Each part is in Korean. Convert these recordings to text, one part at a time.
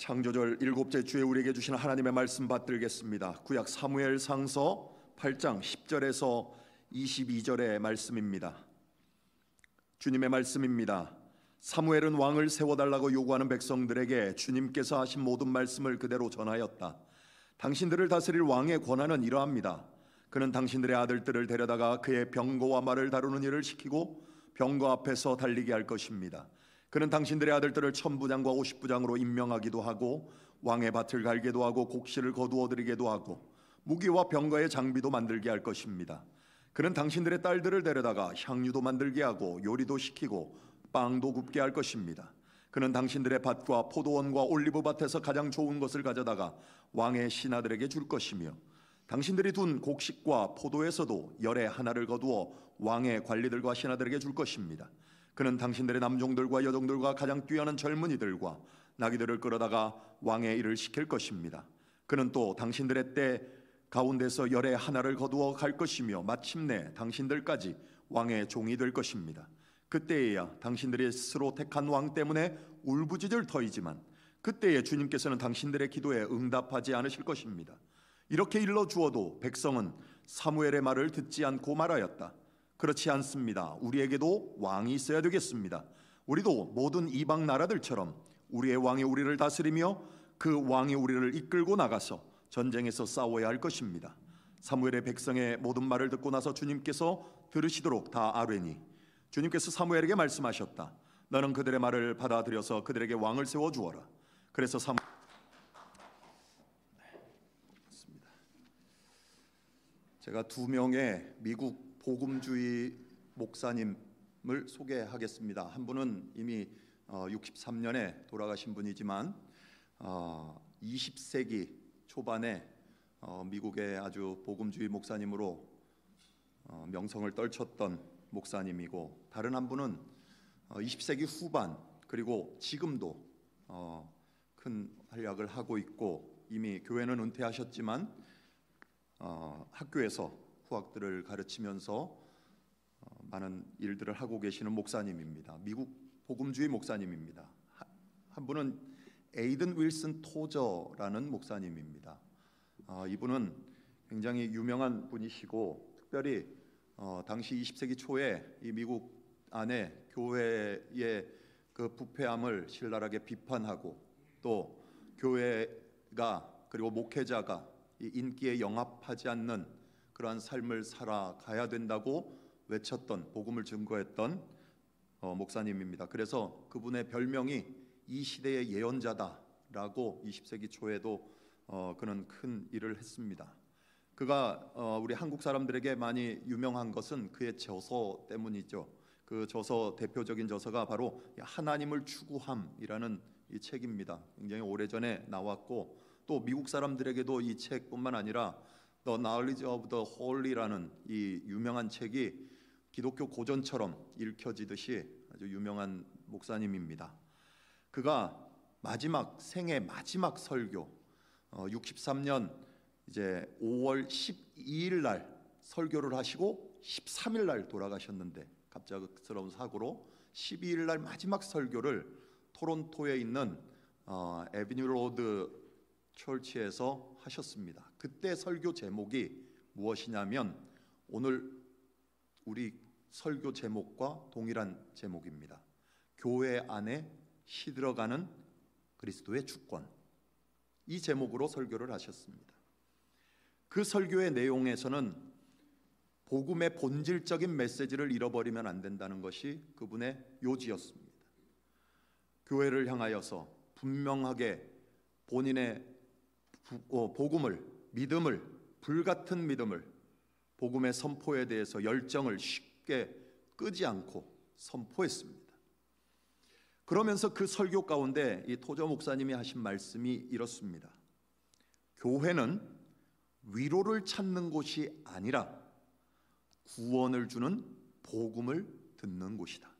창조절 일곱째 주에 우리에게 주신 하나님의 말씀 받들겠습니다. 구약 사무엘상서 8장 10절에서 22절의 말씀입니다. 주님의 말씀입니다. 사무엘은 왕을 세워달라고 요구하는 백성들에게 주님께서 하신 모든 말씀을 그대로 전하였다. 당신들을 다스릴 왕의 권한은 이러합니다. 그는 당신들의 아들들을 데려다가 그의 병거와 말을 다루는 일을 시키고 병거 앞에서 달리게 할 것입니다. 그는 당신들의 아들들을 천부장과 오십부장으로 임명하기도 하고 왕의 밭을 갈게도 하고 곡식을 거두어 드리게도 하고 무기와 병거의 장비도 만들게 할 것입니다. 그는 당신들의 딸들을 데려다가 향유도 만들게 하고 요리도 시키고 빵도 굽게 할 것입니다. 그는 당신들의 밭과 포도원과 올리브밭에서 가장 좋은 것을 가져다가 왕의 신하들에게 줄 것이며 당신들이 둔 곡식과 포도에서도 열의 하나를 거두어 왕의 관리들과 신하들에게 줄 것입니다. 그는 당신들의 남종들과 여종들과 가장 뛰어난 젊은이들과 나귀들을 끌어다가 왕의 일을 시킬 것입니다. 그는 또 당신들의 때 가운데서 열의 하나를 거두어 갈 것이며 마침내 당신들까지 왕의 종이 될 것입니다. 그때에야 당신들이 스스로 택한 왕 때문에 울부짖을 터이지만 그때에 주님께서는 당신들의 기도에 응답하지 않으실 것입니다. 이렇게 일러 주어도 백성은 사무엘의 말을 듣지 않고 말하였다. 그렇지 않습니다. 우리에게도 왕이 있어야 되겠습니다. 우리도 모든 이방 나라들처럼 우리의 왕이 우리를 다스리며 그 왕이 우리를 이끌고 나가서 전쟁에서 싸워야 할 것입니다. 사무엘의 백성의 모든 말을 듣고 나서 주님께서 들으시도록 다 아뢰니 주님께서 사무엘에게 말씀하셨다. 너는 그들의 말을 받아들여서 그들에게 왕을 세워주어라. 그래서 제가 두 명의 미국 복음주의 목사님을 소개하겠습니다. 한 분은 이미 63년에 돌아가신 분이지만 20세기 초반에 미국의 아주 복음주의 목사님으로 명성을 떨쳤던 목사님이고, 다른 한 분은 20세기 후반 그리고 지금도 큰 활약을 하고 있고 이미 교회는 은퇴하셨지만 학교에서 후학들을 가르치면서 많은 일들을 하고 계시는 목사님입니다. 미국 복음주의 목사님입니다. 한 분은 에이든 윌슨 토저라는 목사님입니다. 이분은 굉장히 유명한 분이시고 특별히 당시 20세기 초에 이 미국 안에 교회의 그 부패함을 신랄하게 비판하고 또 교회가 그리고 목회자가 이 인기에 영합하지 않는 그러한 삶을 살아가야 된다고 외쳤던, 복음을 증거했던 목사님입니다. 그래서 그분의 별명이 이 시대의 예언자다라고 20세기 초에도 그는 큰 일을 했습니다. 그가 우리 한국 사람들에게 많이 유명한 것은 그의 저서 때문이죠. 그 저서, 대표적인 저서가 바로 하나님을 추구함이라는 이 책입니다. 굉장히 오래전에 나왔고 또 미국 사람들에게도 이 책뿐만 아니라 The Knowledge of the Holy라는 이 유명한 책이 기독교 고전처럼 읽혀지듯이 아주 유명한 목사님입니다. 그가 생애 마지막 설교 63년 이제 5월 12일 날 설교를 하시고 13일 날 돌아가셨는데 갑작스러운 사고로 12일 날 마지막 설교를 토론토에 있는 에비뉴 로드 철치에서 하셨습니다. 그때 설교 제목이 무엇이냐면 오늘 우리 설교 제목과 동일한 제목입니다. 교회 안에 시들어가는 그리스도의 주권. 이 제목으로 설교를 하셨습니다. 그 설교의 내용에서는 복음의 본질적인 메시지를 잃어버리면 안 된다는 것이 그분의 요지였습니다. 교회를 향하여서 분명하게 본인의 복음을, 믿음을, 불같은 믿음을, 복음의 선포에 대해서 열정을 쉽게 끄지 않고 선포했습니다. 그러면서 그 설교 가운데 이 토저 목사님이 하신 말씀이 이렇습니다. 교회는 위로를 찾는 곳이 아니라 구원을 주는 복음을 듣는 곳이다.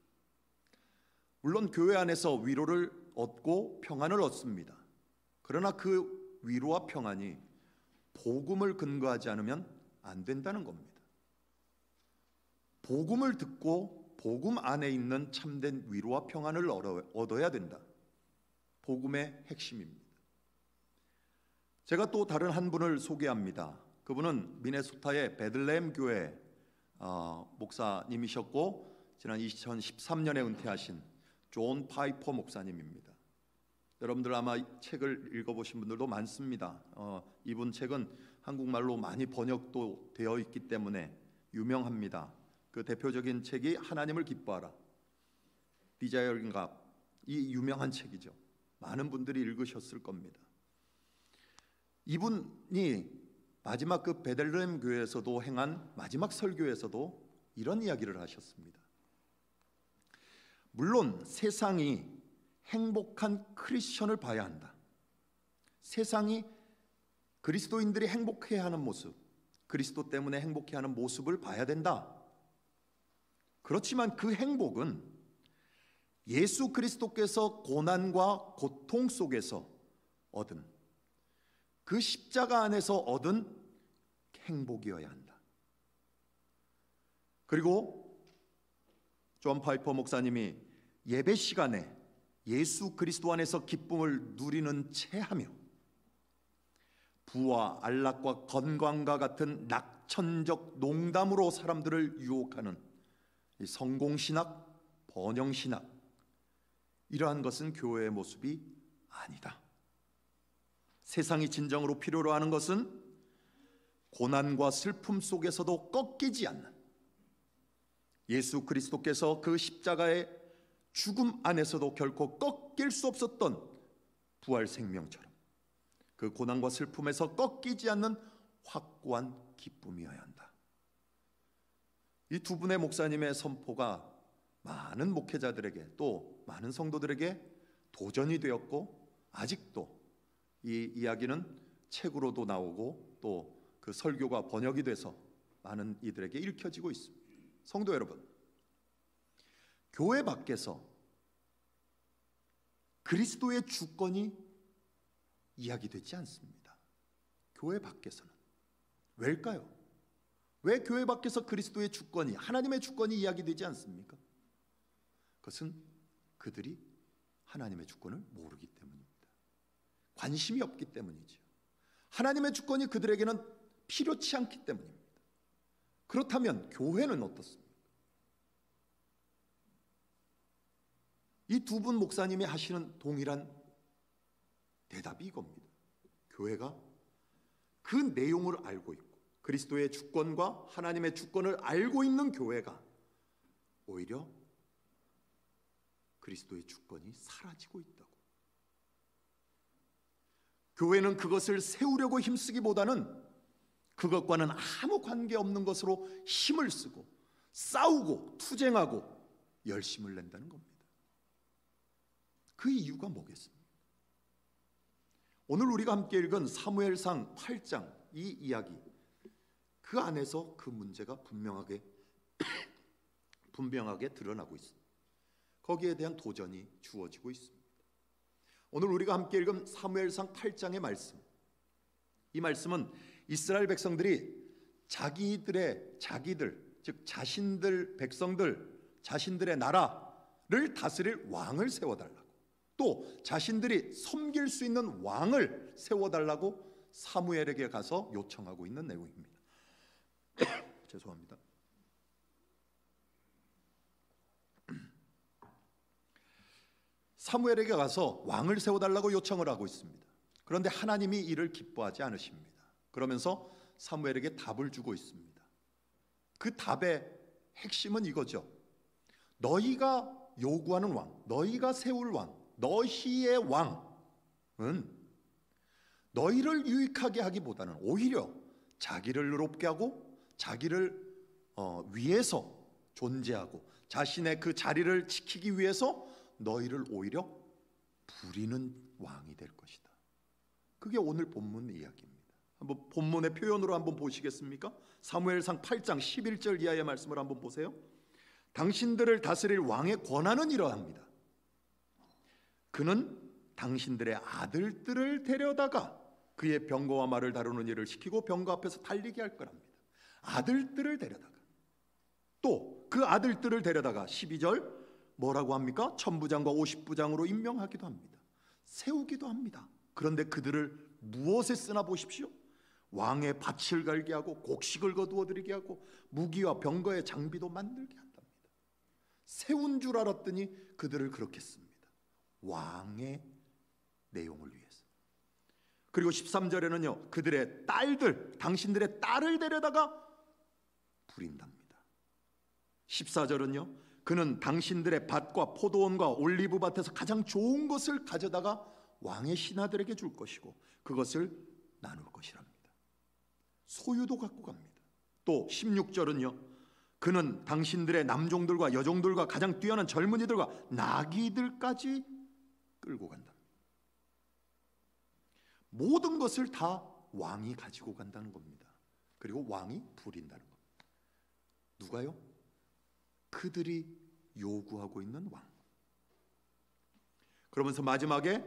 물론 교회 안에서 위로를 얻고 평안을 얻습니다. 그러나 그 위로와 평안이 복음을 근거하지 않으면 안 된다는 겁니다. 복음을 듣고 복음 안에 있는 참된 위로와 평안을 얻어야 된다. 복음의 핵심입니다. 제가 또 다른 한 분을 소개합니다. 그분은 미네소타의 베들레헴 교회 목사님이셨고 지난 2013년에 은퇴하신 존 파이퍼 목사님입니다. 여러분들 아마 책을 읽어보신 분들도 많습니다. 이분 책은 한국말로 많이 번역도 되어 있기 때문에 유명합니다. 그 대표적인 책이 하나님을 기뻐하라, Desiring God, 이 유명한 책이죠. 많은 분들이 읽으셨을 겁니다. 이분이 마지막 그 베들레헴 교회에서도 행한 마지막 설교에서도 이런 이야기를 하셨습니다. 물론 세상이 행복한 크리스천을 봐야 한다. 세상이 그리스도인들이 행복해하는 모습, 그리스도 때문에 행복해하는 모습을 봐야 된다. 그렇지만 그 행복은 예수 그리스도께서 고난과 고통 속에서 얻은 그 십자가 안에서 얻은 행복이어야 한다. 그리고 존 파이퍼 목사님이 예배 시간에 예수 그리스도 안에서 기쁨을 누리는 체하며 부와 안락과 건강과 같은 낙천적 농담으로 사람들을 유혹하는 성공신학, 번영신학, 이러한 것은 교회의 모습이 아니다. 세상이 진정으로 필요로 하는 것은 고난과 슬픔 속에서도 꺾이지 않는 예수 그리스도께서 그 십자가의 죽음 안에서도 결코 꺾일 수 없었던 부활 생명처럼 그 고난과 슬픔에서 꺾이지 않는 확고한 기쁨이어야 한다. 이 두 분의 목사님의 선포가 많은 목회자들에게 또 많은 성도들에게 도전이 되었고, 아직도 이 이야기는 책으로도 나오고 또 그 설교가 번역이 돼서 많은 이들에게 읽혀지고 있습니다. 성도 여러분, 교회 밖에서 그리스도의 주권이 이야기되지 않습니다. 교회 밖에서는. 왜일까요? 왜 교회 밖에서 그리스도의 주권이, 하나님의 주권이 이야기되지 않습니까? 그것은 그들이 하나님의 주권을 모르기 때문입니다. 관심이 없기 때문이죠. 하나님의 주권이 그들에게는 필요치 않기 때문입니다. 그렇다면 교회는 어떻습니까? 이 두 분 목사님이 하시는 동일한 대답이 이겁니다. 교회가 그 내용을 알고 있고 그리스도의 주권과 하나님의 주권을 알고 있는 교회가 오히려 그리스도의 주권이 사라지고 있다고. 교회는 그것을 세우려고 힘쓰기보다는 그것과는 아무 관계없는 것으로 힘을 쓰고 싸우고 투쟁하고 열심을 낸다는 겁니다. 그 이유가 뭐겠습니까? 오늘 우리가 함께 읽은 사무엘상 8장 이 이야기, 그 안에서 그 문제가 분명하게 드러나고 있습니다. 거기에 대한 도전이 주어지고 있습니다. 오늘 우리가 함께 읽은 사무엘상 8장의 말씀, 이 말씀은 이스라엘 백성들이 자기들, 즉 자신들 백성들, 자신들의 나라를 다스릴 왕을 세워달라고, 또 자신들이 섬길 수 있는 왕을 세워달라고 사무엘에게 가서 요청하고 있는 내용입니다. 죄송합니다. 사무엘에게 가서 왕을 세워달라고 요청을 하고 있습니다. 그런데 하나님이 이를 기뻐하지 않으십니다. 그러면서 사무엘에게 답을 주고 있습니다. 그 답의 핵심은 이거죠. 너희가 요구하는 왕, 너희가 세울 왕, 너희의 왕은 너희를 유익하게 하기보다는 오히려 자기를 의롭게 하고 자기를 위해서 존재하고 자신의 그 자리를 지키기 위해서 너희를 오히려 부리는 왕이 될 것이다. 그게 오늘 본문 이야기입니다. 한번 본문의 표현으로 한번 보시겠습니까? 사무엘상 8장 11절 이하의 말씀을 한번 보세요. 당신들을 다스릴 왕의 권한은 이러합니다. 그는 당신들의 아들들을 데려다가 그의 병거와 말을 다루는 일을 시키고 병거 앞에서 달리게 할 거랍니다. 아들들을 데려다가, 또 그 아들들을 데려다가 12절 뭐라고 합니까? 천부장과 50부장으로 임명하기도 합니다. 세우기도 합니다. 그런데 그들을 무엇에 쓰나 보십시오. 왕의 밭을 갈게 하고 곡식을 거두어 드리게 하고 무기와 병거의 장비도 만들게 한답니다. 세운 줄 알았더니 그들을 그렇게 씁니다. 왕의 내용을 위해서. 그리고 13절에는요, 그들의 딸들, 당신들의 딸을 데려다가 부린답니다. 14절은요, 그는 당신들의 밭과 포도원과 올리브 밭에서 가장 좋은 것을 가져다가 왕의 신하들에게 줄 것이고 그것을 나눌 것이랍니다. 소유도 갖고 갑니다. 또 16절은요, 그는 당신들의 남종들과 여종들과 가장 뛰어난 젊은이들과 나귀들까지 끌고 간다. 모든 것을 다 왕이 가지고 간다는 겁니다. 그리고 왕이 부린다는 겁니다. 누가요? 그들이 요구하고 있는 왕. 그러면서 마지막에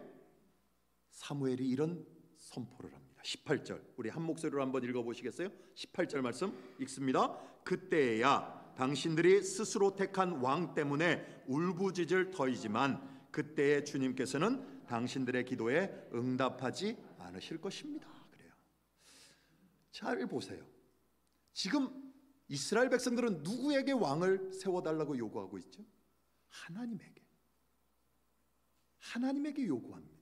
사무엘이 이런 선포를 합니다. 18절, 우리 한 목소리로 한번 읽어보시겠어요? 18절 말씀 읽습니다. 그때야 당신들이 스스로 택한 왕 때문에 울부짖을 터이지만 그때에 주님께서는 당신들의 기도에 응답하지 않으실 것입니다. 그래요. 잘 보세요. 지금 이스라엘 백성들은 누구에게 왕을 세워달라고 요구하고 있죠? 하나님에게 요구합니다.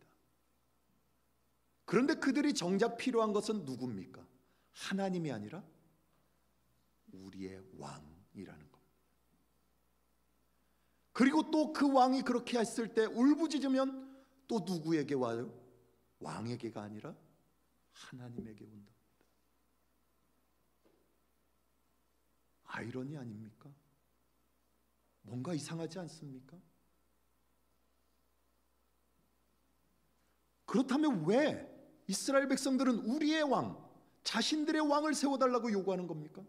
그런데 그들이 정작 필요한 것은 누굽니까? 하나님이 아니라 우리의 왕이라는 겁니다. 그리고 또 그 왕이 그렇게 했을 때 울부짖으면 또 누구에게 와요? 왕에게가 아니라 하나님에게 온다. 아이러니 아닙니까? 뭔가 이상하지 않습니까? 그렇다면 왜 이스라엘 백성들은 우리의 왕, 자신들의 왕을 세워달라고 요구하는 겁니까?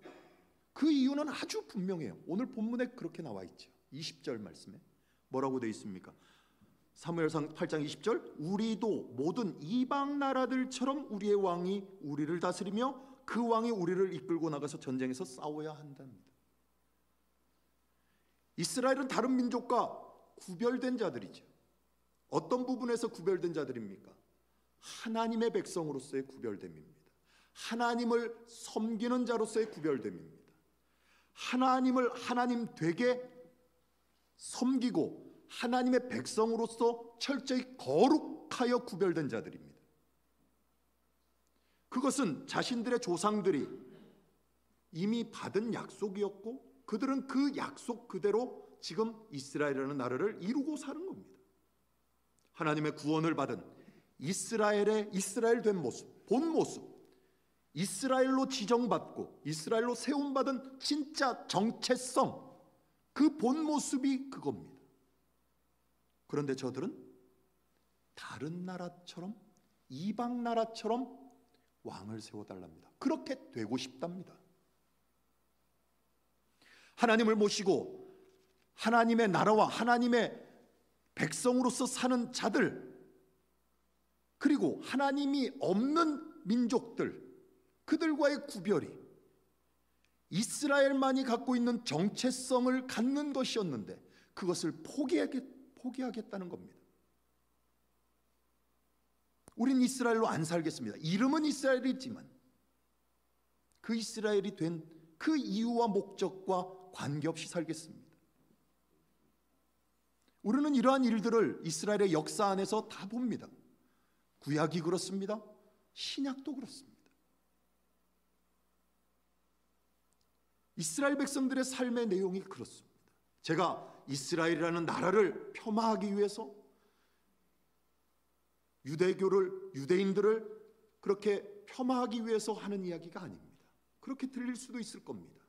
그 이유는 아주 분명해요. 오늘 본문에 그렇게 나와 있죠. 20절 말씀에 뭐라고 되어 있습니까? 사무엘상 8장 20절, 우리도 모든 이방 나라들처럼 우리의 왕이 우리를 다스리며 그 왕이 우리를 이끌고 나가서 전쟁에서 싸워야 한답니다. 이스라엘은 다른 민족과 구별된 자들이죠. 어떤 부분에서 구별된 자들입니까? 하나님의 백성으로서의 구별됨입니다. 하나님을 섬기는 자로서의 구별됨입니다. 하나님을 하나님 되게 섬기고 하나님의 백성으로서 철저히 거룩하여 구별된 자들입니다. 그것은 자신들의 조상들이 이미 받은 약속이었고 그들은 그 약속 그대로 지금 이스라엘이라는 나라를 이루고 사는 겁니다. 하나님의 구원을 받은 이스라엘 된 모습, 본 모습, 이스라엘로 지정받고 이스라엘로 세움받은 진짜 정체성, 그 본 모습이 그겁니다. 그런데 저들은 다른 나라처럼, 이방 나라처럼 왕을 세워달랍니다. 그렇게 되고 싶답니다. 하나님을 모시고 하나님의 나라와 하나님의 백성으로서 사는 자들, 그리고 하나님이 없는 민족들, 그들과의 구별이 이스라엘만이 갖고 있는 정체성을 갖는 것이었는데 그것을 포기하겠다는 겁니다. 우린 이스라엘로 안 살겠습니다. 이름은 이스라엘이지만 그 이스라엘이 된 그 이유와 목적과 관계없이 살겠습니다. 우리는 이러한 일들을 이스라엘의 역사 안에서 다 봅니다. 구약이 그렇습니다. 신약도 그렇습니다. 이스라엘 백성들의 삶의 내용이 그렇습니다. 제가 이스라엘이라는 나라를 폄하하기 위해서 유대인들을 그렇게 폄하하기 위해서 하는 이야기가 아닙니다. 그렇게 들릴 수도 있을 겁니다.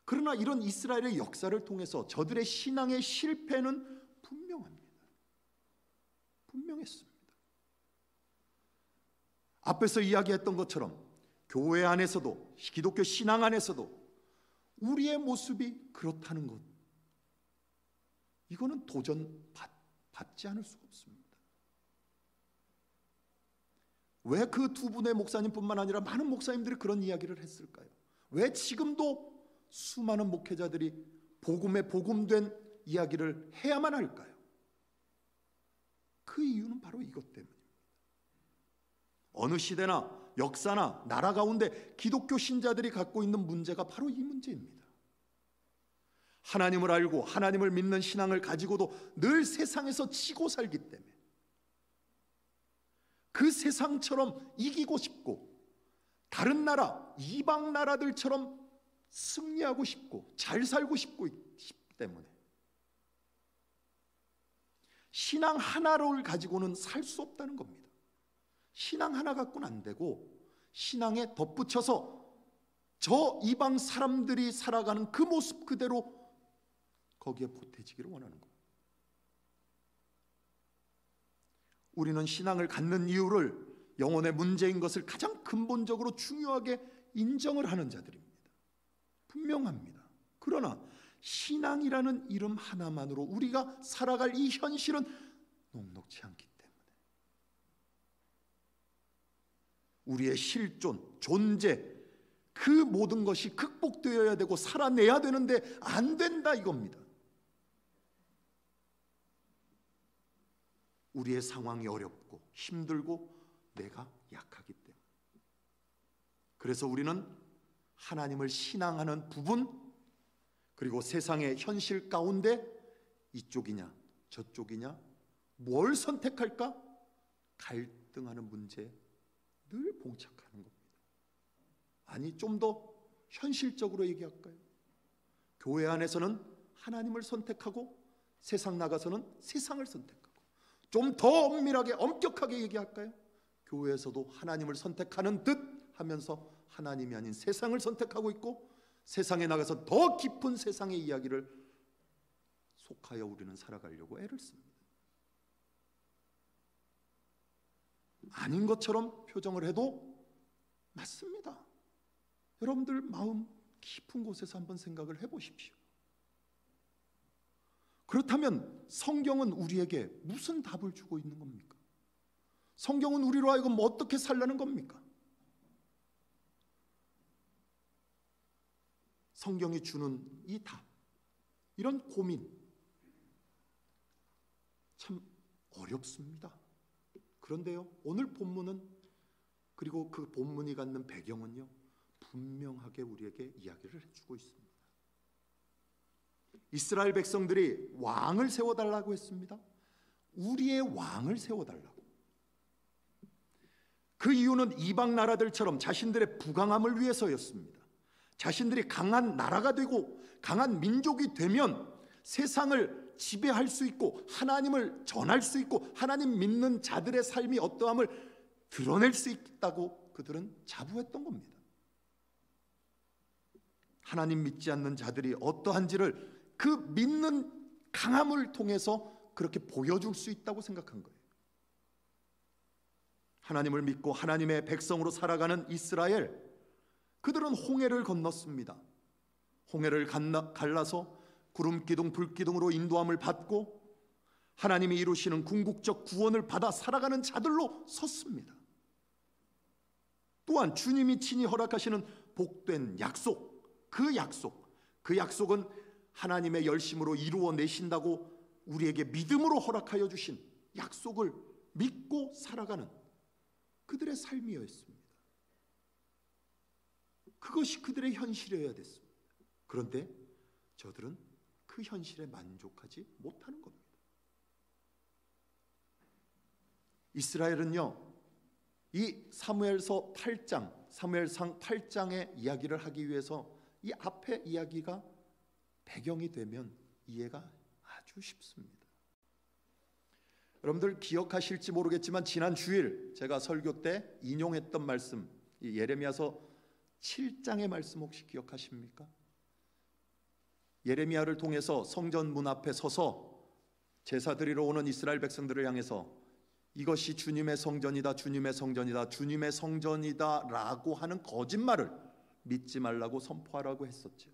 그러나 이런 이스라엘의 역사를 통해서 저들의 신앙의 실패는 분명합니다. 분명했습니다. 앞에서 이야기했던 것처럼 교회 안에서도 기독교 신앙 안에서도 우리의 모습이 그렇다는 것, 이거는 도전 받지 않을 수가 없습니다. 왜 그 두 분의 목사님뿐만 아니라 많은 목사님들이 그런 이야기를 했을까요? 왜 지금도 수많은 목회자들이 복음에 복음된 이야기를 해야만 할까요? 그 이유는 바로 이것 때문입니다. 어느 시대나 역사나 나라 가운데 기독교 신자들이 갖고 있는 문제가 바로 이 문제입니다. 하나님을 알고 하나님을 믿는 신앙을 가지고도 늘 세상에서 지고 살기 때문에 그 세상처럼 이기고 싶고 다른 나라, 이방 나라들처럼 승리하고 싶고 잘 살고 싶기 때문에 신앙 하나를 가지고는 살 수 없다는 겁니다. 신앙 하나 갖고는 안 되고 신앙에 덧붙여서 저 이방 사람들이 살아가는 그 모습 그대로 거기에 보태지기를 원하는 거예요. 우리는 신앙을 갖는 이유를 영혼의 문제인 것을 가장 근본적으로 중요하게 인정을 하는 자들입니다. 분명합니다. 그러나 신앙이라는 이름 하나만으로 우리가 살아갈 이 현실은 녹록지 않기 때문에 우리의 실존, 존재, 그 모든 것이 극복되어야 되고 살아내야 되는데 안 된다 이겁니다. 우리의 상황이 어렵고 힘들고 내가 약하기 때문에 그래서 우리는 하나님을 신앙하는 부분 그리고 세상의 현실 가운데 이쪽이냐 저쪽이냐 뭘 선택할까 갈등하는 문제에 늘 봉착하는 겁니다. 아니 좀 더 현실적으로 얘기할까요? 교회 안에서는 하나님을 선택하고 세상 나가서는 세상을 선택하고 좀 더 엄밀하게 엄격하게 얘기할까요? 교회에서도 하나님을 선택하는 듯 하면서 하나님이 아닌 세상을 선택하고 있고 세상에 나가서 더 깊은 세상의 이야기를 속하여 우리는 살아가려고 애를 씁니다. 아닌 것처럼 표정을 해도 맞습니다. 여러분들 마음 깊은 곳에서 한번 생각을 해보십시오. 그렇다면 성경은 우리에게 무슨 답을 주고 있는 겁니까? 성경은 우리로 하여금 어떻게 살라는 겁니까? 성경이 주는 이 답, 이런 고민 참 어렵습니다. 그런데요, 오늘 본문은 그리고 그 본문이 갖는 배경은요 분명하게 우리에게 이야기를 해주고 있습니다. 이스라엘 백성들이 왕을 세워달라고 했습니다. 우리의 왕을 세워달라고. 그 이유는 이방 나라들처럼 자신들의 부강함을 위해서였습니다. 자신들이 강한 나라가 되고 강한 민족이 되면 세상을 지배할 수 있고 하나님을 전할 수 있고 하나님 믿는 자들의 삶이 어떠함을 드러낼 수 있다고 그들은 자부했던 겁니다. 하나님 믿지 않는 자들이 어떠한지를 그 믿는 강함을 통해서 그렇게 보여줄 수 있다고 생각한 거예요. 하나님을 믿고 하나님의 백성으로 살아가는 이스라엘, 그들은 홍해를 건넜습니다. 홍해를 갈라서 구름기둥 불기둥으로 인도함을 받고 하나님이 이루시는 궁극적 구원을 받아 살아가는 자들로 섰습니다. 또한 주님이 친히 허락하시는 복된 약속, 그 약속은 하나님의 열심으로 이루어내신다고 우리에게 믿음으로 허락하여 주신 약속을 믿고 살아가는 그들의 삶이었습니다. 그것이 그들의 현실이어야 됐습니다. 그런데 저들은 그 현실에 만족하지 못하는 겁니다. 이스라엘은요, 이 사무엘서 8장, 사무엘상 8장의 이야기를 하기 위해서 이 앞에 이야기가 배경이 되면 이해가 아주 쉽습니다. 여러분들 기억하실지 모르겠지만 지난 주일 제가 설교 때 인용했던 말씀, 이 예레미야서 7장의 말씀 혹시 기억하십니까? 예레미야를 통해서 성전 문 앞에 서서 제사 드리러 오는 이스라엘 백성들을 향해서 이것이 주님의 성전이다, 주님의 성전이다, 주님의 성전이다 라고 하는 거짓말을 믿지 말라고 선포하라고 했었죠.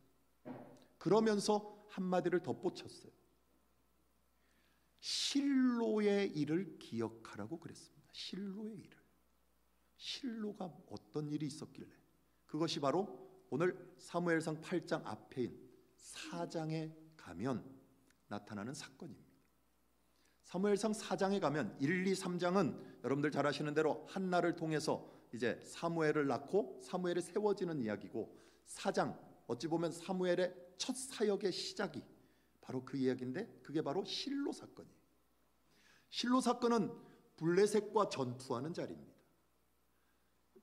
그러면서 한마디를 덧붙였어요. 실로의 일을 기억하라고 그랬습니다. 실로의 일을. 실로가 어떤 일이 있었길래 그것이 바로 오늘 사무엘상 8장 앞에인 4장에 가면 나타나는 사건입니다. 사무엘상 4장에 가면 1, 2, 3장은 여러분들 잘 아시는 대로 한나를 통해서 이제 사무엘을 낳고 사무엘이 세워지는 이야기고, 4장 어찌 보면 사무엘의 첫 사역의 시작이 바로 그 이야기인데, 그게 바로 실로 사건이에요. 실로 사건은 블레셋과 전투하는 자리입니다.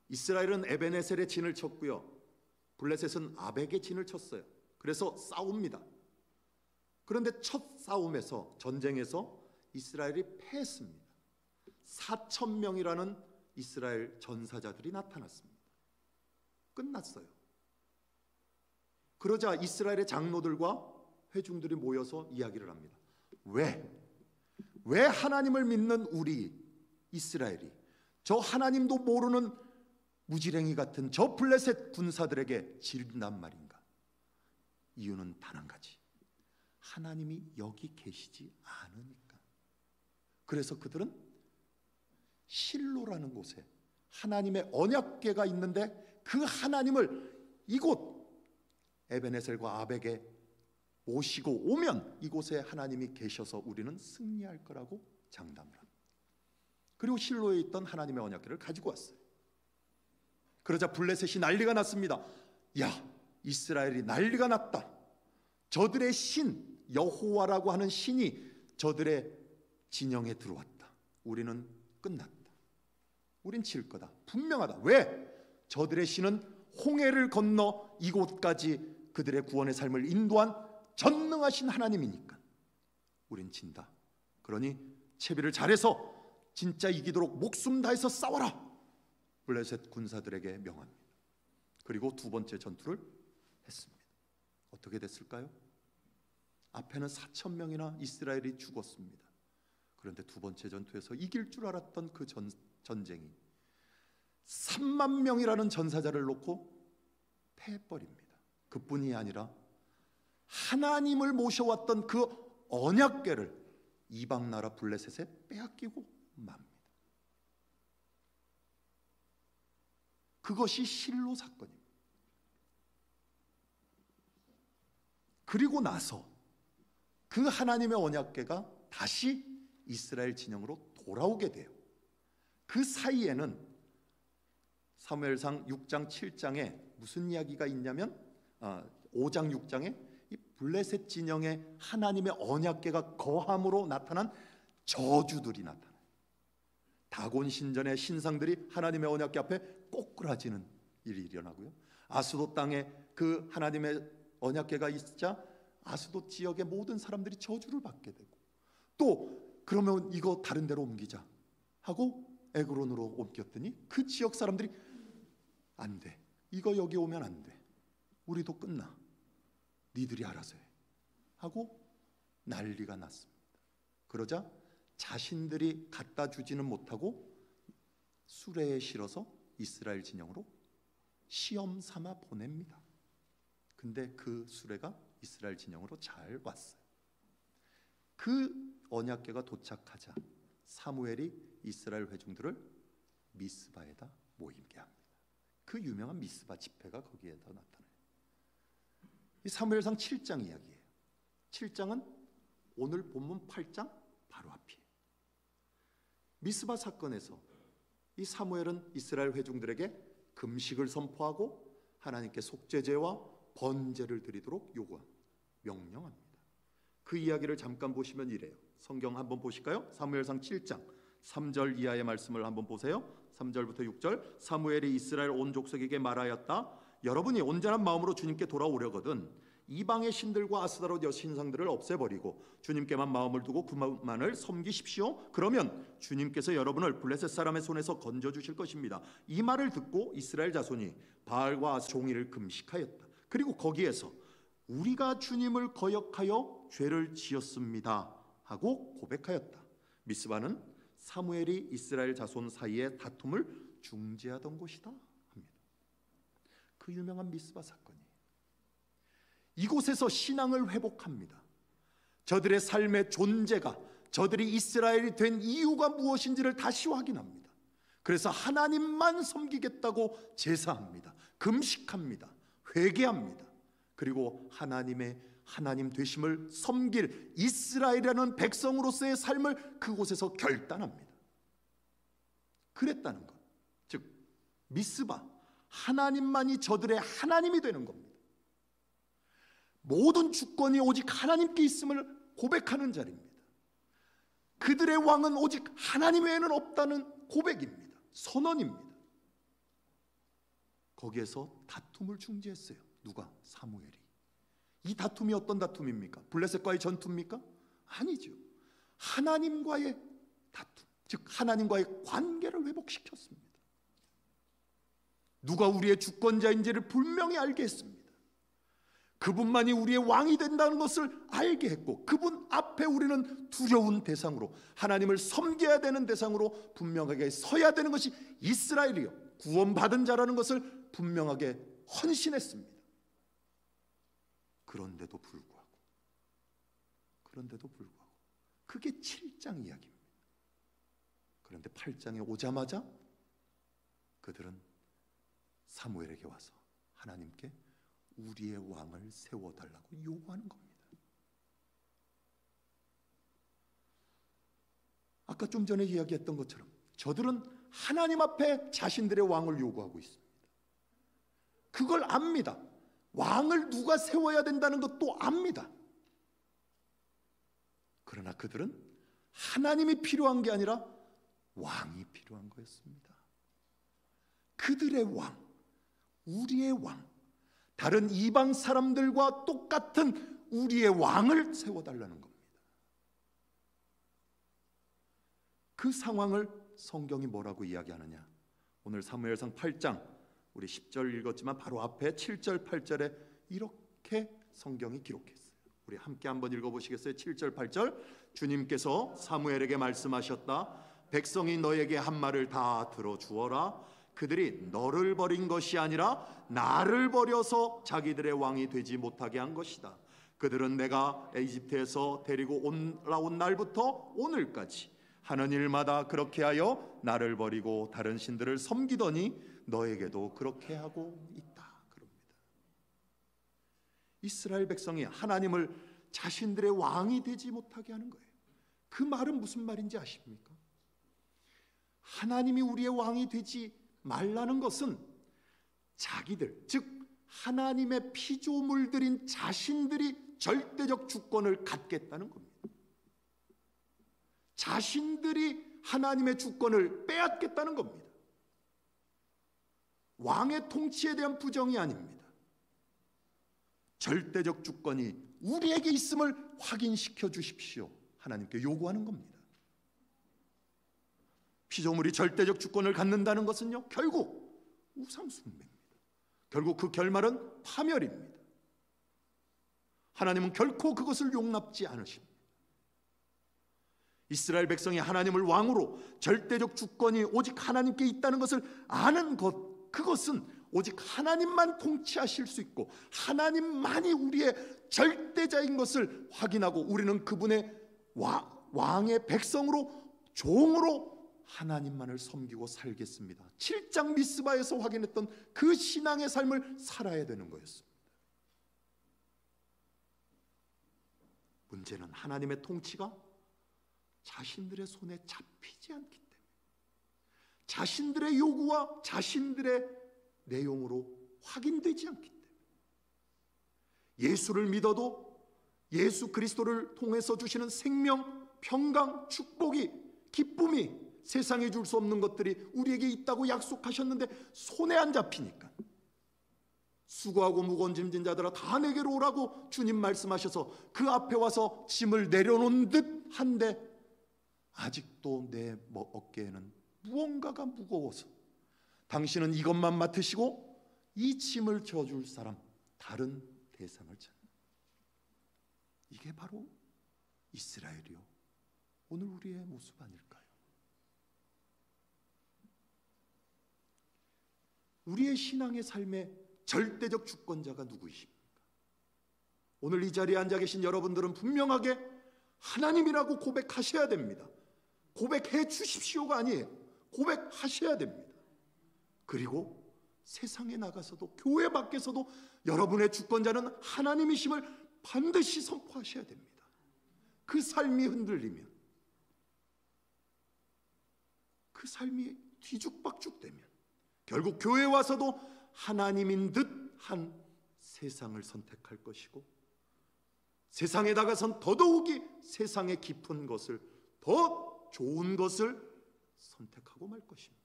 이스라엘은 에베네셀의 진을 쳤고요, 블레셋은 아벡의 진을 쳤어요. 그래서 싸웁니다. 그런데 첫 싸움에서, 전쟁에서 이스라엘이 패했습니다. 4,000명이라는 이스라엘 전사자들이 나타났습니다. 끝났어요. 그러자 이스라엘의 장로들과 회중들이 모여서 이야기를 합니다. 왜 하나님을 믿는 우리 이스라엘이 저 하나님도 모르는 무지랭이 같은 저 블레셋 군사들에게 질린단 말인가? 이유는 단 한 가지, 하나님이 여기 계시지 않으니까. 그래서 그들은 실로라는 곳에 하나님의 언약궤가 있는데, 그 하나님을 이곳 에베네셀과 아벡에 모시고 오면 이곳에 하나님이 계셔서 우리는 승리할 거라고 장담을 합니다. 그리고 실로에 있던 하나님의 언약궤를 가지고 왔어요. 그러자 블레셋이 난리가 났습니다. 야, 이스라엘이 난리가 났다. 저들의 신 여호와라고 하는 신이 저들의 진영에 들어왔다. 우리는 끝났다. 우린 질 거다. 분명하다. 왜? 저들의 신은 홍해를 건너 이곳까지 그들의 구원의 삶을 인도한 전능하신 하나님이니까 우린 진다. 그러니 채비를 잘해서 진짜 이기도록 목숨 다해서 싸워라. 블레셋 군사들에게 명합니다. 그리고 두 번째 전투를 했습니다. 어떻게 됐을까요? 앞에는 4,000명이나 이스라엘이 죽었습니다. 그런데 두 번째 전투에서 이길 줄 알았던 그 전쟁이 3만 명이라는 전사자를 놓고 패해버립니다. 그뿐이 아니라 하나님을 모셔왔던 그 언약궤를 이방 나라 블레셋에 빼앗기고 맙니다. 그것이 실로 사건입니다. 그리고 나서 그 하나님의 언약궤가 다시 이스라엘 진영으로 돌아오게 돼요. 그 사이에는 사무엘상 6장 7장에 무슨 이야기가 있냐면 5장 6장에 이 블레셋 진영에 하나님의 언약궤가 거함으로 나타난 저주들이 나타나요. 다곤 신전의 신상들이 하나님의 언약궤 앞에 꼬꾸라지는 일이 일어나고요, 아스돗 땅에 그 하나님의 언약궤가 있자 아스돗 지역의 모든 사람들이 저주를 받게 되고, 또 그러면 이거 다른 데로 옮기자 하고 에그론으로 옮겼더니 그 지역 사람들이 안 돼, 이거 여기 오면 안 돼, 우리도 끝나, 니들이 알아서 해 하고 난리가 났습니다. 그러자 자신들이 갖다 주지는 못하고 수레에 실어서 이스라엘 진영으로 시험 삼아 보냅니다. 근데 그 수레가 이스라엘 진영으로 잘 왔어요. 그 언약궤가 도착하자 사무엘이 이스라엘 회중들을 미스바에다 모이게 합니다. 그 유명한 미스바 집회가 거기에다 나타나요. 이 사무엘상 7장 이야기예요. 7장은 오늘 본문 8장 바로 앞이에요. 미스바 사건에서 이 사무엘은 이스라엘 회중들에게 금식을 선포하고 하나님께 속죄제와 번제를 드리도록 명령합니다. 그 이야기를 잠깐 보시면 이래요. 성경 한번 보실까요? 사무엘상 7장 3절 이하의 말씀을 한번 보세요. 3절부터 6절. 사무엘이 이스라엘 온 족속에게 말하였다. 여러분이 온전한 마음으로 주님께 돌아오려거든 이방의 신들과 아스다롯 여신상들을 없애버리고 주님께만 마음을 두고 그만을 섬기십시오. 그러면 주님께서 여러분을 블레셋 사람의 손에서 건져주실 것입니다. 이 말을 듣고 이스라엘 자손이 바알과 종일을 금식하였다. 그리고 거기에서 우리가 주님을 거역하여 죄를 지었습니다 하고 고백하였다. 미스바는 사무엘이 이스라엘 자손 사이의 다툼을 중재하던 곳이다 합니다. 그 유명한 미스바 사건이에요. 이곳에서 신앙을 회복합니다. 저들의 삶의 존재가, 저들이 이스라엘이 된 이유가 무엇인지를 다시 확인합니다. 그래서 하나님만 섬기겠다고 제사합니다. 금식합니다. 회개합니다. 그리고 하나님의 하나님 되심을 섬길 이스라엘이라는 백성으로서의 삶을 그곳에서 결단합니다. 그랬다는 것, 즉 미스바, 하나님만이 저들의 하나님이 되는 겁니다. 모든 주권이 오직 하나님께 있음을 고백하는 자리입니다. 그들의 왕은 오직 하나님 외에는 없다는 고백입니다. 선언입니다. 거기에서 다툼을 중지했어요. 누가? 사무엘이. 이 다툼이 어떤 다툼입니까? 블레셋과의 전투입니까? 아니죠. 하나님과의 다툼, 즉 하나님과의 관계를 회복시켰습니다. 누가 우리의 주권자인지를 분명히 알게 했습니다. 그분만이 우리의 왕이 된다는 것을 알게 했고, 그분 앞에 우리는 두려운 대상으로, 하나님을 섬겨야 되는 대상으로 분명하게 서야 되는 것이 이스라엘이요, 구원받은 자라는 것을 분명하게 헌신했습니다. 그런데도 불구하고 그게 7장 이야기입니다. 그런데 8장에 오자마자 그들은 사무엘에게 와서 하나님께 우리의 왕을 세워달라고 요구하는 겁니다. 아까 좀 전에 이야기했던 것처럼 저들은 하나님 앞에 자신들의 왕을 요구하고 있습니다. 그걸 압니다. 왕을 누가 세워야 된다는 것도 압니다. 그러나 그들은 하나님이 필요한 게 아니라 왕이 필요한 거였습니다. 그들의 왕, 우리의 왕, 다른 이방 사람들과 똑같은 우리의 왕을 세워달라는 겁니다. 그 상황을 성경이 뭐라고 이야기하느냐? 오늘 사무엘상 8장 우리 10절 읽었지만 바로 앞에 7절 8절에 이렇게 성경이 기록했어요. 우리 함께 한번 읽어보시겠어요? 7절 8절. 주님께서 사무엘에게 말씀하셨다. 백성이 너에게 한 말을 다 들어주어라. 그들이 너를 버린 것이 아니라 나를 버려서 자기들의 왕이 되지 못하게 한 것이다. 그들은 내가 이집트에서 데리고 올라온 날부터 오늘까지 하는 일마다 그렇게 하여 나를 버리고 다른 신들을 섬기더니 너에게도 그렇게 하고 있다. 그럽니다. 이스라엘 백성이 하나님을 자신들의 왕이 되지 못하게 하는 거예요. 그 말은 무슨 말인지 아십니까? 하나님이 우리의 왕이 되지 말라는 것은 자기들, 즉 하나님의 피조물들인 자신들이 절대적 주권을 갖겠다는 겁니다. 자신들이 하나님의 주권을 빼앗겠다는 겁니다. 왕의 통치에 대한 부정이 아닙니다. 절대적 주권이 우리에게 있음을 확인시켜 주십시오. 하나님께 요구하는 겁니다. 피조물이 절대적 주권을 갖는다는 것은요, 결국 우상숭배입니다. 결국 그 결말은 파멸입니다. 하나님은 결코 그것을 용납지 않으십니다. 이스라엘 백성이 하나님을 왕으로 절대적 주권이 오직 하나님께 있다는 것을 아는 것, 그것은 오직 하나님만 통치하실 수 있고 하나님만이 우리의 절대자인 것을 확인하고 우리는 그분의 왕의 백성으로, 종으로 하나님만을 섬기고 살겠습니다. 7장 미스바에서 확인했던 그 신앙의 삶을 살아야 되는 거였습니다. 문제는 하나님의 통치가 자신들의 손에 잡히지 않기 때문에, 자신들의 요구와 자신들의 내용으로 확인되지 않기 때문에, 예수를 믿어도 예수 그리스도를 통해서 주시는 생명, 평강, 축복이, 기쁨이 세상에 줄 수 없는 것들이 우리에게 있다고 약속하셨는데 손에 안 잡히니까 수고하고 무거운 짐진 자들아 다 내게로 오라고 주님 말씀하셔서 그 앞에 와서 짐을 내려놓은 듯 한데 아직도 내 어깨에는 무언가가 무거워서 당신은 이것만 맡으시고 이 짐을 져줄 사람, 다른 대상을 찾는, 이게 바로 이스라엘이요, 오늘 우리의 모습 아닐까요? 우리의 신앙의 삶의 절대적 주권자가 누구이십니까? 오늘 이 자리에 앉아 계신 여러분들은 분명하게 하나님이라고 고백하셔야 됩니다. 고백해 주십시오가 아니에요. 고백하셔야 됩니다. 그리고 세상에 나가서도, 교회 밖에서도 여러분의 주권자는 하나님이심을 반드시 선포하셔야 됩니다. 그 삶이 흔들리면, 그 삶이 뒤죽박죽되면 결국 교회에 와서도 하나님인 듯한 세상을 선택할 것이고, 세상에 나가선 더더욱이 세상의 깊은 것을, 더 좋은 것을 선택하고 말 것입니다.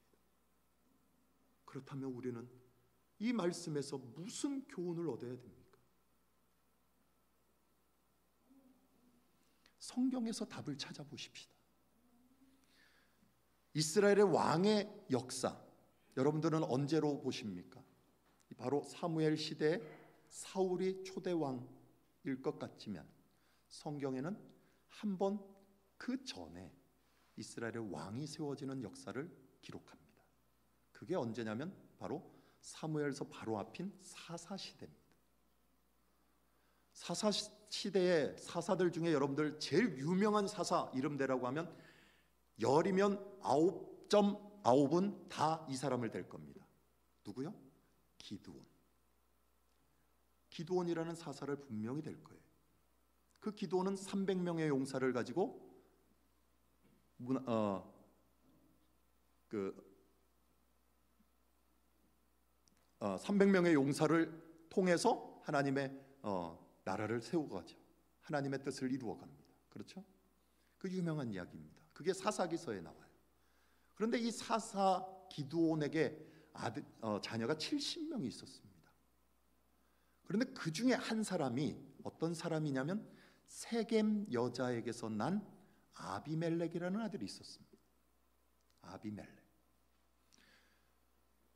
그렇다면 우리는 이 말씀에서 무슨 교훈을 얻어야 됩니까? 성경에서 답을 찾아보십시다. 이스라엘의 왕의 역사, 여러분들은 언제로 보십니까? 바로 사무엘 시대에 사울이 초대 왕일 것 같지만 성경에는 한 번 그 전에 이스라엘의 왕이 세워지는 역사를 기록합니다. 그게 언제냐면 바로 사무엘서 바로 앞인 사사 시대입니다. 사사 시대의 사사들 중에 여러분들 제일 유명한 사사 이름대라고 하면 10이면 9.9은 다 이 사람을 댈 겁니다. 누구요? 기드온. 기드온이라는 사사를 분명히 댈 거예요. 그 기드온은 300명의 용사를 가지고 300명의 용사를 통해서 하나님의 나라를 세우고가죠. 하나님의 뜻을 이루어갑니다. 그렇죠? 그 유명한 이야기입니다. 그게 사사기서에 나와요. 그런데 이 사사 기드온에게 자녀가 70명이 있었습니다. 그런데 그 중에 한 사람이 어떤 사람이냐면 세겜 여자에게서 난 아비멜렉이라는 아들이 있었습니다. 아비멜렉.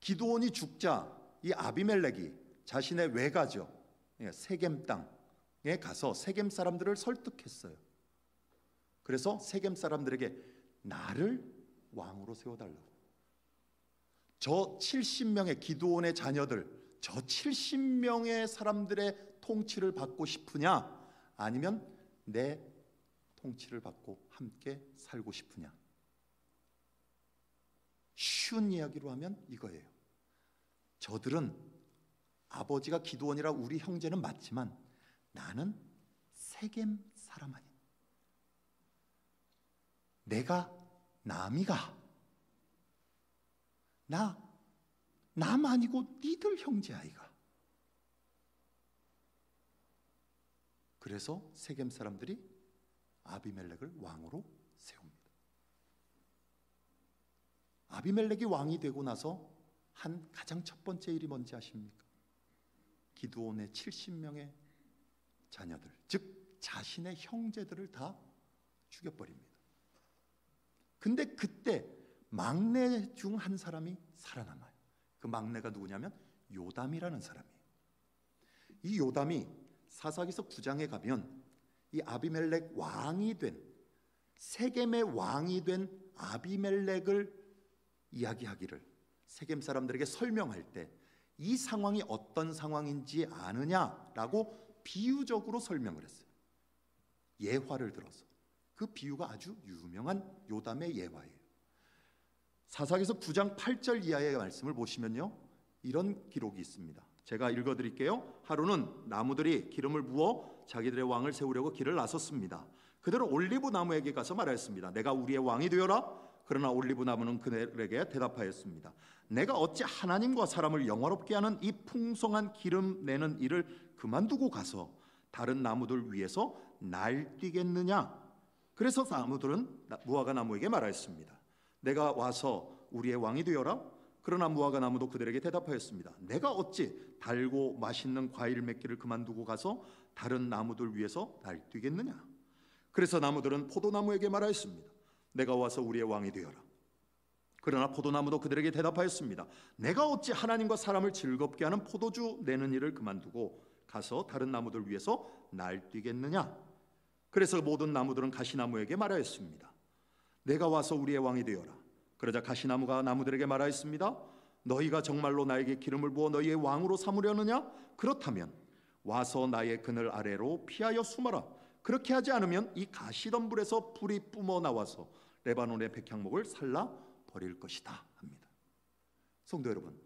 기드온이 죽자 이 아비멜렉이 자신의 외가죠, 세겜 땅에 가서 세겜 사람들을 설득했어요. 그래서 세겜 사람들에게 나를 왕으로 세워달라고. 저 70명의 기드온의 자녀들, 저 70명의 사람들의 통치를 받고 싶으냐, 아니면 내 통치를 받고 함께 살고 싶으냐? 쉬운 이야기로 하면 이거예요. 저들은 아버지가 기드온이라 우리 형제는 맞지만 나는 세겜 사람 아니야. 내가 남이가, 남 아니고 니들 형제 아이가. 그래서 세겜 사람들이 아비멜렉을 왕으로 세웁니다. 아비멜렉이 왕이 되고 나서 한 가장 첫 번째 일이 뭔지 아십니까? 기드온의 70명의 자녀들, 즉 자신의 형제들을 다 죽여버립니다. 근데 그때 막내 중 한 사람이 살아남아요. 그 막내가 누구냐면 요담이라는 사람이에요. 이 요담이 사사기서 9장에 가면 이 아비멜렉 왕이 된, 세겜의 왕이 된 아비멜렉을 이야기하기를, 세겜 사람들에게 설명할 때 이 상황이 어떤 상황인지 아느냐라고 비유적으로 설명을 했어요. 예화를 들어서. 그 비유가 아주 유명한 요담의 예화예요. 사사기서 9장 8절 이하의 말씀을 보시면요, 이런 기록이 있습니다. 제가 읽어드릴게요. 하루는 나무들이 기름을 부어 자기들의 왕을 세우려고 길을 나섰습니다. 그들은 올리브 나무에게 가서 말하였습니다. 내가 우리의 왕이 되어라. 그러나 올리브 나무는 그들에게 대답하였습니다. 내가 어찌 하나님과 사람을 영화롭게 하는 이 풍성한 기름 내는 일을 그만두고 가서 다른 나무들 위에서 날뛰겠느냐? 그래서 나무들은 무화과 나무에게 말하였습니다. 내가 와서 우리의 왕이 되어라. 그러나 무화과 나무도 그들에게 대답하였습니다. 내가 어찌 달고 맛있는 과일 맺기를 그만두고 가서 다른 나무들 위에서 날뛰겠느냐? 그래서 나무들은 포도나무에게 말하였습니다. 내가 와서 우리의 왕이 되어라. 그러나 포도나무도 그들에게 대답하였습니다. 내가 어찌 하나님과 사람을 즐겁게 하는 포도주 내는 일을 그만두고 가서 다른 나무들 위에서 날뛰겠느냐? 그래서 모든 나무들은 가시나무에게 말하였습니다. 내가 와서 우리의 왕이 되어라. 그러자 가시나무가 나무들에게 말하였습니다. 너희가 정말로 나에게 기름을 부어 너희의 왕으로 삼으려느냐? 그렇다면 와서 나의 그늘 아래로 피하여 숨어라. 그렇게 하지 않으면 이 가시덤불에서 불이 뿜어 나와서 레바논의 백향목을 살라 버릴 것이다 합니다. 성도 여러분,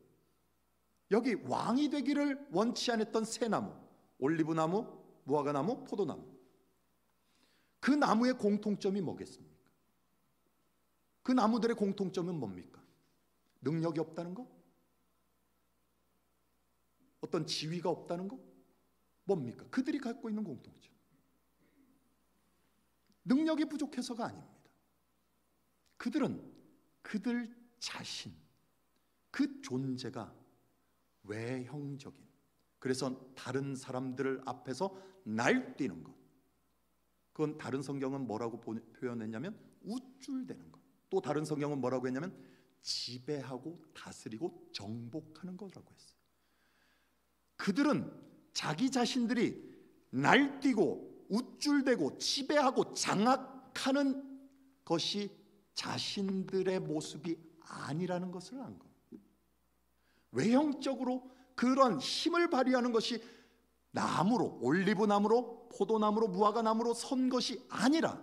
여기 왕이 되기를 원치 않았던 새 나무, 올리브나무, 무화과나무, 포도나무. 그 나무의 공통점이 뭐겠습니까? 그 나무들의 공통점은 뭡니까? 능력이 없다는 거? 어떤 지위가 없다는 거? 뭡니까? 그들이 갖고 있는 공통점. 능력이 부족해서가 아닙니다. 그들은 그들 자신, 그 존재가 외형적인, 그래서 다른 사람들 앞에서 날뛰는 것. 그건 다른 성경은 뭐라고 표현했냐면 우쭐대는 것. 또 다른 성경은 뭐라고 했냐면 지배하고 다스리고 정복하는 거라고 했어요. 그들은 자기 자신들이 날뛰고 우쭐대고 지배하고 장악하는 것이 자신들의 모습이 아니라는 것을 안 겁니다. 외형적으로 그런 힘을 발휘하는 것이 나무로, 올리브나무로, 포도나무로, 무화과나무로 선 것이 아니라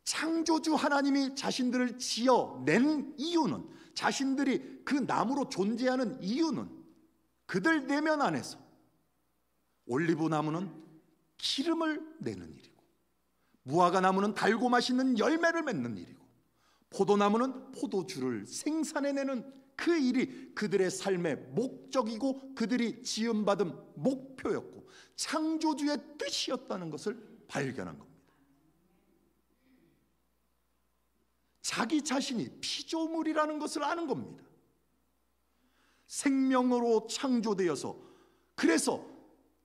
창조주 하나님이 자신들을 지어낸 이유는, 자신들이 그 나무로 존재하는 이유는 그들 내면 안에서 올리브나무는 기름을 내는 일이고, 무화과나무는 달고 맛있는 열매를 맺는 일이고, 포도나무는 포도주를 생산해내는 그 일이 그들의 삶의 목적이고 그들이 지음받은 목표였고 창조주의 뜻이었다는 것을 발견한 겁니다. 자기 자신이 피조물이라는 것을 아는 겁니다. 생명으로 창조되어서, 그래서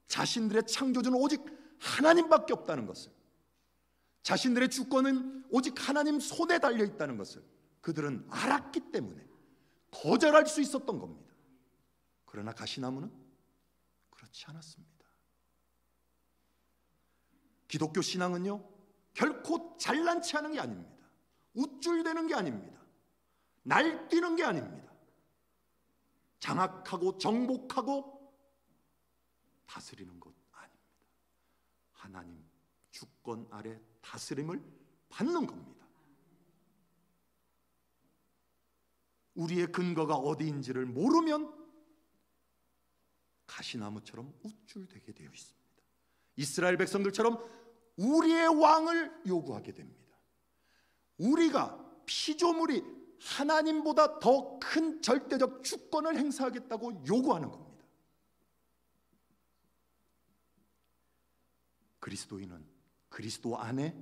자신들의 창조주는 오직 하나님밖에 없다는 것을, 자신들의 주권은 오직 하나님 손에 달려 있다는 것을 그들은 알았기 때문에 거절할 수 있었던 겁니다. 그러나 가시나무는 그렇지 않았습니다. 기독교 신앙은요, 결코 잘난치 하는 게 아닙니다. 우쭐대는 게 아닙니다. 날뛰는 게 아닙니다. 장악하고 정복하고 다스리는 것 아닙니다. 하나님 주권 아래 다스림을 받는 겁니다. 우리의 근거가 어디인지를 모르면 가시나무처럼 우쭐대게 되어 있습니다. 이스라엘 백성들처럼 우리의 왕을 요구하게 됩니다. 우리가 피조물이 하나님보다 더 큰 절대적 주권을 행사하겠다고 요구하는 겁니다. 그리스도인은 그리스도 안에,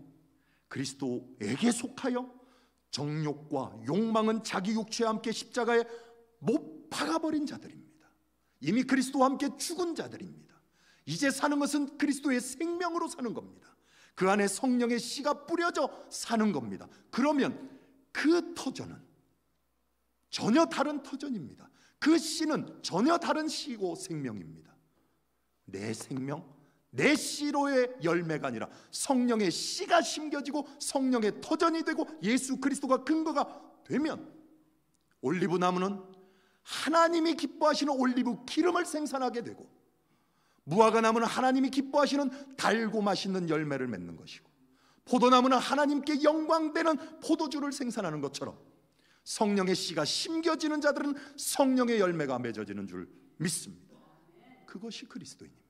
그리스도에게 속하여 정욕과 욕망은 자기 육체와 함께 십자가에 못 박아버린 자들입니다. 이미 그리스도와 함께 죽은 자들입니다. 이제 사는 것은 그리스도의 생명으로 사는 겁니다. 그 안에 성령의 씨가 뿌려져 사는 겁니다. 그러면 그 터전은 전혀 다른 터전입니다. 그 씨는 전혀 다른 씨고 생명입니다. 내 생명, 내 씨로의 열매가 아니라 성령의 씨가 심겨지고 성령의 터전이 되고 예수 그리스도가 근거가 되면 올리브 나무는 하나님이 기뻐하시는 올리브 기름을 생산하게 되고, 무화과 나무는 하나님이 기뻐하시는 달고 맛있는 열매를 맺는 것이고, 포도나무는 하나님께 영광되는 포도주를 생산하는 것처럼 성령의 씨가 심겨지는 자들은 성령의 열매가 맺어지는 줄 믿습니다. 그것이 그리스도인입니다.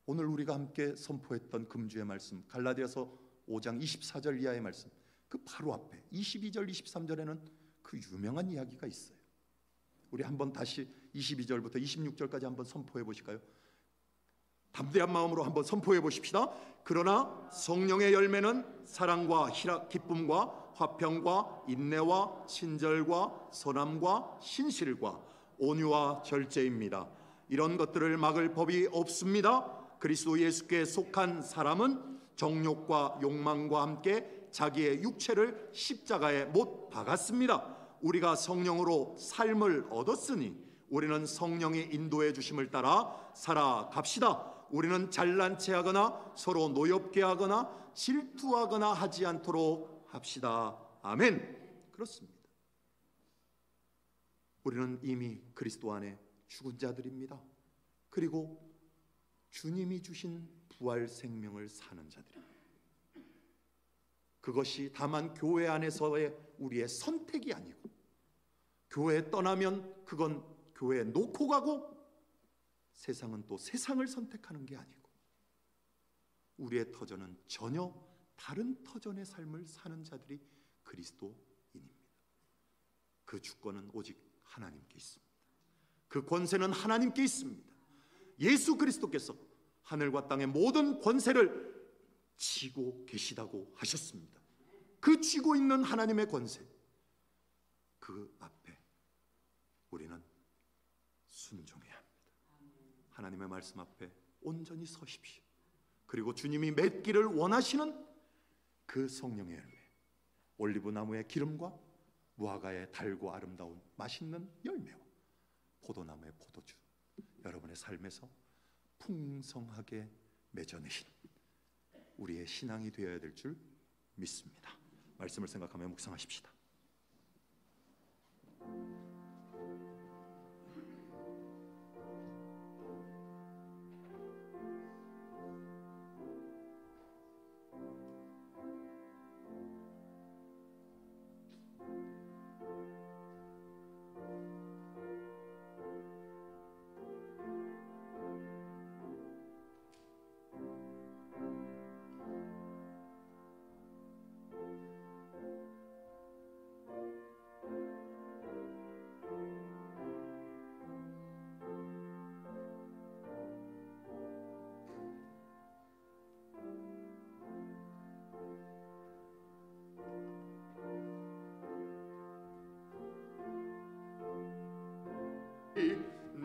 오늘 우리가 함께 선포했던 금주의 말씀, 갈라디아서 5장 24절 이하의 말씀, 그 바로 앞에 22절 23절에는 그 유명한 이야기가 있어요. 우리 한번 다시 22절부터 26절까지 한번 선포해 보실까요? 담대한 마음으로 한번 선포해 보십시다. 그러나 성령의 열매는 사랑과 기쁨과 화평과 인내와 친절과 선함과 신실과 온유와 절제입니다. 이런 것들을 막을 법이 없습니다. 그리스도 예수께 속한 사람은 정욕과 욕망과 함께 자기의 육체를 십자가에 못 박았습니다. 우리가 성령으로 삶을 얻었으니 우리는 성령의 인도해 주심을 따라 살아갑시다. 우리는 잘난 체하거나 서로 노엽게 하거나 질투하거나 하지 않도록 합시다. 아멘. 그렇습니다. 우리는 이미 그리스도 안에 죽은 자들입니다. 그리고 주님이 주신 부활 생명을 사는 자들입니다. 그것이 다만 교회 안에서의 우리의 선택이 아니고, 교회에 떠나면 그건 교회에 놓고 가고 세상은 또 세상을 선택하는 게 아니고 우리의 터전은 전혀 다른 터전의 삶을 사는 자들이 그리스도인입니다. 그 주권은 오직 하나님께 있습니다. 그 권세는 하나님께 있습니다. 예수 그리스도께서 하늘과 땅의 모든 권세를 쥐고 계시다고 하셨습니다. 그 쥐고 있는 하나님의 권세, 그 앞에 우리는 순종해야 합니다. 하나님의 말씀 앞에 온전히 서십시오. 그리고 주님이 맺기를 원하시는 그 성령의 열매, 올리브 나무의 기름과 무화과의 달고 아름다운 맛있는 열매와 포도나무의 포도주, 여러분의 삶에서 풍성하게 맺어내신 우리의 신앙이 되어야 될 줄 믿습니다. 말씀을 생각하며 묵상하십시다.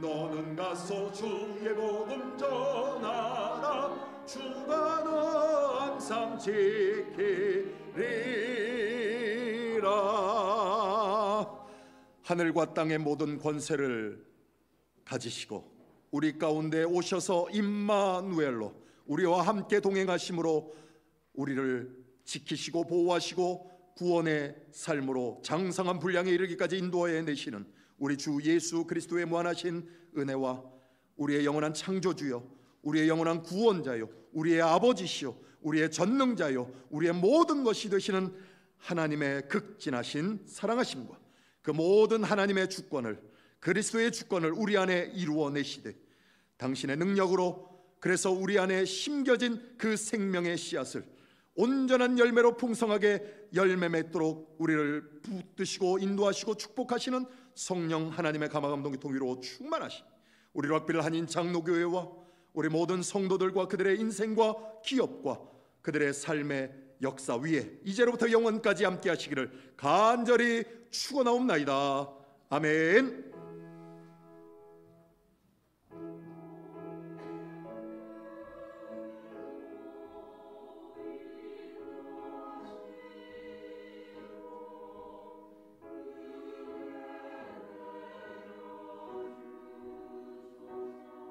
너는 가서 주의 복음 전하라. 주가 너 항상 지키리라. 하늘과 땅의 모든 권세를 가지시고 우리 가운데 오셔서 임마누엘로 우리와 함께 동행하심으로 우리를 지키시고 보호하시고 구원의 삶으로 장성한 분량에 이르기까지 인도해 내시는 우리 주 예수 그리스도의 무한하신 은혜와 우리의 영원한 창조주여, 우리의 영원한 구원자요, 우리의 아버지시요, 우리의 전능자요, 우리의 모든 것이 되시는 하나님의 극진하신 사랑하심과 그 모든 하나님의 주권을, 그리스도의 주권을 우리 안에 이루어내시되 당신의 능력으로 그래서 우리 안에 심겨진 그 생명의 씨앗을 온전한 열매로 풍성하게 열매 맺도록 우리를 붙드시고 인도하시고 축복하시는 성령 하나님의 감화감동 교통위로 충만하시 우리 락빌 한인 장로교회와 우리 모든 성도들과 그들의 인생과 기업과 그들의 삶의 역사 위에 이제로부터 영원까지 함께 하시기를 간절히 축원하옵나이다. 아멘.